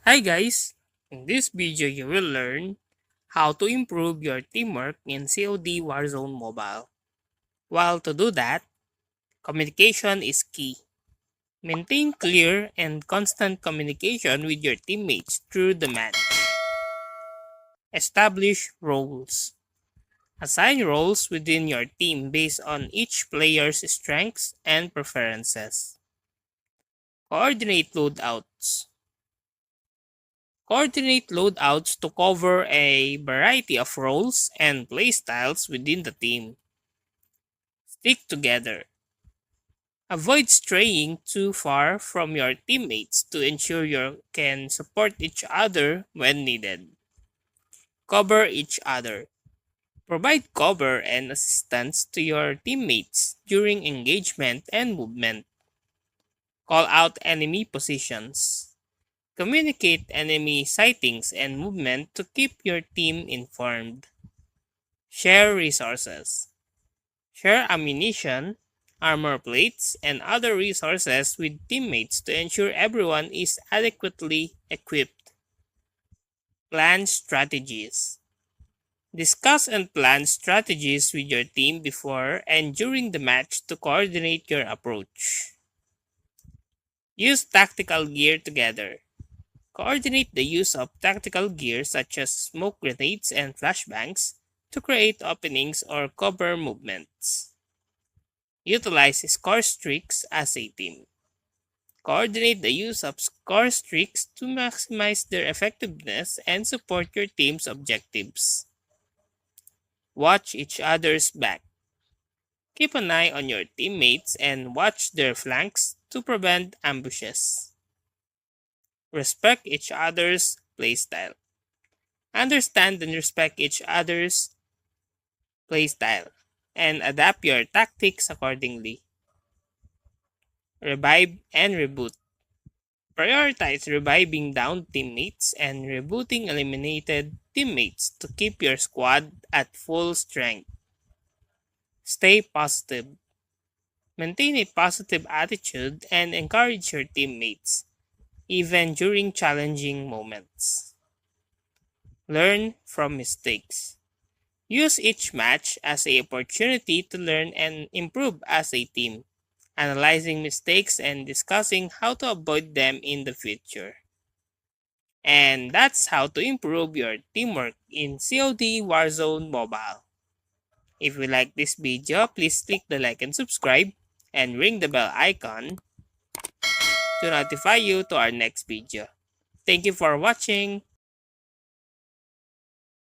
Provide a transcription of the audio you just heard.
Hi guys! In this video you will learn how to improve your teamwork in COD Warzone Mobile. While to do that, communication is key. Maintain clear and constant communication with your teammates through the match. Establish roles. Assign roles within your team based on each player's strengths and preferences. Coordinate loadouts. Coordinate loadouts to cover a variety of roles and playstyles within the team. Stick together. Avoid straying too far from your teammates to ensure you can support each other when needed. Cover each other. Provide cover and assistance to your teammates during engagement and movement. Call out enemy positions. Communicate enemy sightings and movement to keep your team informed. Share resources. Share ammunition, armor plates, and other resources with teammates to ensure everyone is adequately equipped. Plan strategies. Discuss and plan strategies with your team before and during the match to coordinate your approach. Use tactical gear together. Coordinate the use of tactical gear such as smoke grenades and flashbangs to create openings or cover movements. Utilize score streaks as a team. Coordinate the use of score streaks to maximize their effectiveness and support your team's objectives. Watch each other's back. Keep an eye on your teammates and watch their flanks to prevent ambushes. Respect each other's playstyle. Understand and respect each other's playstyle and adapt your tactics accordingly. Revive and reboot. Prioritize reviving downed teammates and rebooting eliminated teammates to keep your squad at full strength. Stay positive. Maintain a positive attitude and encourage your teammates, even during challenging moments. Learn from mistakes. Use each match as an opportunity to learn and improve as a team, analyzing mistakes and discussing how to avoid them in the future. And that's how to improve your teamwork in COD Warzone Mobile. If you like this video, please click the like and subscribe and ring the bell icon to notify you to our next video. Thank you for watching.